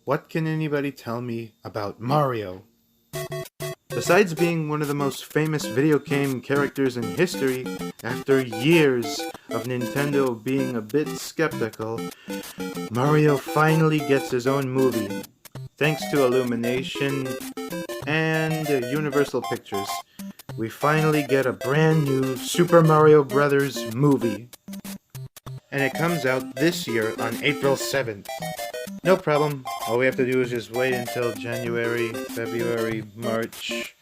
What can anybody tell me about Mario? Besides being one of the most famous video game characters in history, after years of Nintendo being a bit skeptical, Mario finally gets his own movie. Thanks to Illumination and Universal Pictures, we finally get a brand new Super Mario Bros. Movie. And it comes out this year on April 7th. No problem. All we have to do is just wait until January, February, March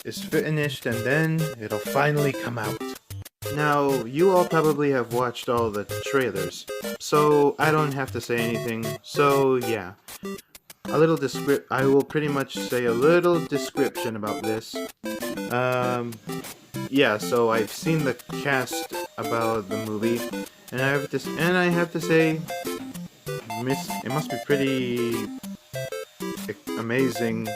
is finished, and then it'll finally come out. Now, you all probably have watched all the trailers, so I don't have to say anything. So yeah, I will pretty much say a little description about this. Yeah, so I've seen the cast about the movie, and I have to say, it must be pretty amazing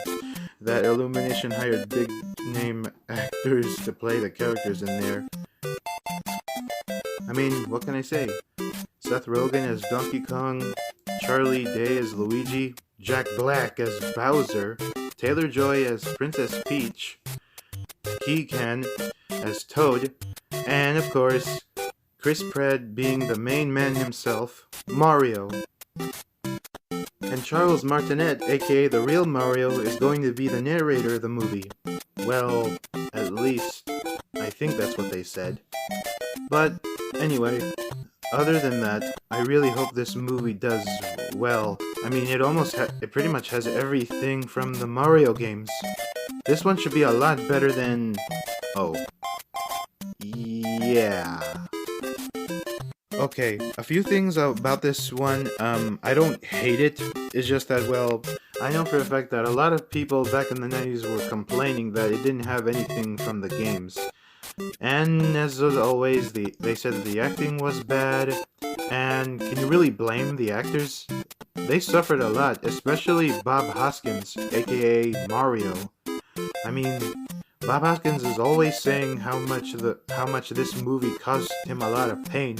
that Illumination hired big name actors to play the characters in there. I mean, what can I say? Seth Rogen as Donkey Kong, Charlie Day as Luigi, Jack Black as Bowser, Taylor Joy as Princess Peach, Key Can as Toad, and of course, Chris Pratt being the main man himself, Mario. And Charles Martinet, aka the real Mario, is going to be the narrator of the movie. Well, at least, I think that's what they said. But, anyway, other than that, I really hope this movie does well. I mean, it pretty much has everything from the Mario games. This one should be a lot better than... Oh. Yeah. Okay, a few things about this one. I don't hate it. It's just that, well, I know for a fact that a lot of people back in the 90s were complaining that it didn't have anything from the games. And as always, they said that the acting was bad. And can you really blame the actors? They suffered a lot, especially Bob Hoskins, aka Mario. I mean, Bob Hoskins is always saying how much this movie caused him a lot of pain.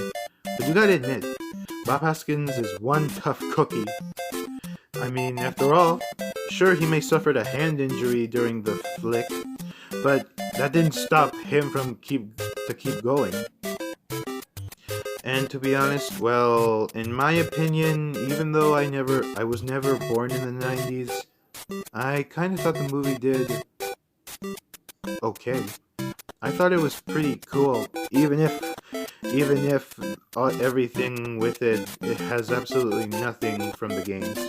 But you gotta admit, Bob Hoskins is one tough cookie. I mean, after all, sure he may suffered a hand injury during the flick, but that didn't stop him from keep going. And to be honest, well, in my opinion, even though I was never born in the 90s, I kind of thought the movie did okay. I thought it was pretty cool, even if everything with it has absolutely nothing from the games.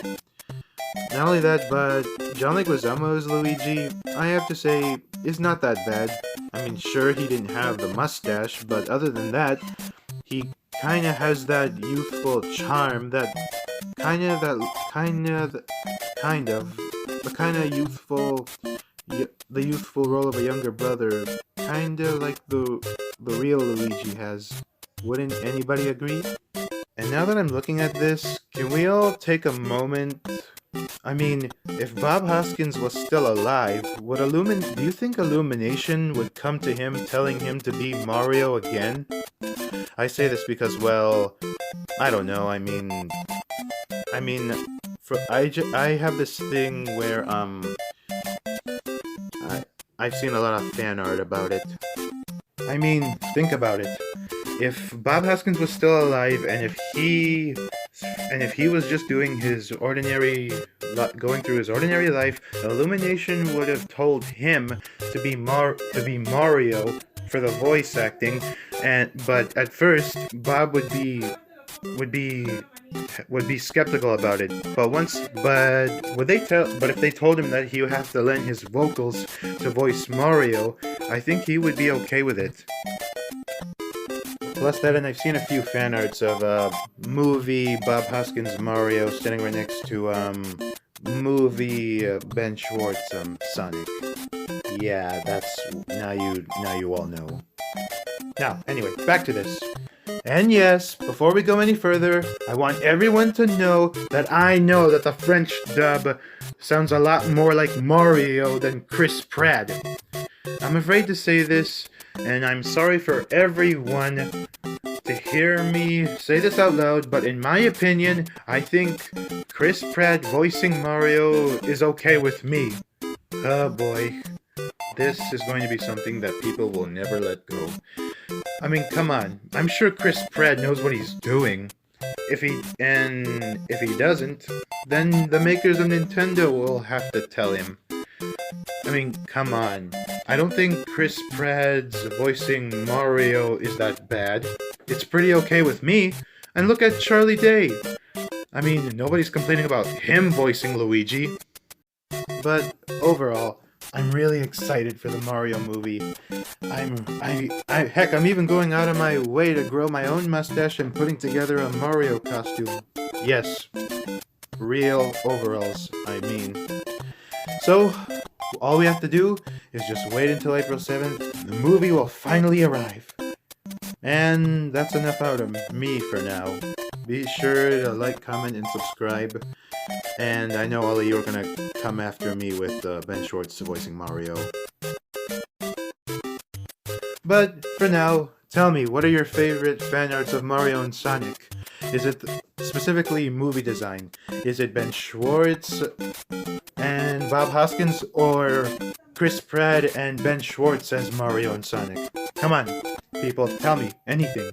Not only that, but John Leguizamo's Luigi, I have to say, is not that bad. I mean, sure, he didn't have the mustache, but other than that, he kind of has that youthful charm, the kind of youthful role of a younger brother, kind of like the real Luigi has. Wouldn't anybody agree? And now that I'm looking at this, can we all take a moment? I mean, if Bob Hoskins was still alive, do you think Illumination would come to him telling him to be Mario again? I say this because, well, I don't know, I have this thing where, I've seen a lot of fan art about it. I mean, think about it. If Bob Hoskins was still alive, and if he was just going through his ordinary life, Illumination would have told him to be Mario for the voice acting, but at first Bob would be skeptical about it. But if they told him that he would have to lend his vocals to voice Mario, I think he would be okay with it. Plus that, and I've seen a few fan arts of movie Bob Hoskins Mario standing right next to movie Ben Schwartz Sonic. Yeah, that's now you all know. Now, anyway, back to this. And yes, before we go any further, I want everyone to know that I know that the French dub sounds a lot more like Mario than Chris Pratt. I'm afraid to say this, and I'm sorry for everyone to hear me say this out loud, but in my opinion, I think Chris Pratt voicing Mario is okay with me. Oh boy. This is going to be something that people will never let go. I mean, come on. I'm sure Chris Pratt knows what he's doing. If he doesn't, then the makers of Nintendo will have to tell him. I mean, come on. I don't think Chris Pratt's voicing Mario is that bad. It's pretty okay with me. And look at Charlie Day. I mean, nobody's complaining about him voicing Luigi. But overall, I'm really excited for the Mario movie. Heck, I'm even going out of my way to grow my own mustache and putting together a Mario costume. Yes, real overalls, I mean. So, all we have to do is just wait until April 7th. The movie will finally arrive. And that's enough out of me for now. Be sure to like, comment, and subscribe. And I know all of you are gonna come after me with Ben Schwartz voicing Mario. But for now, tell me, what are your favorite fan arts of Mario and Sonic? Is it specifically movie design? Is it Ben Schwartz and Bob Hoskins, or Chris Pratt and Ben Schwartz as Mario and Sonic? Come on, people, tell me anything.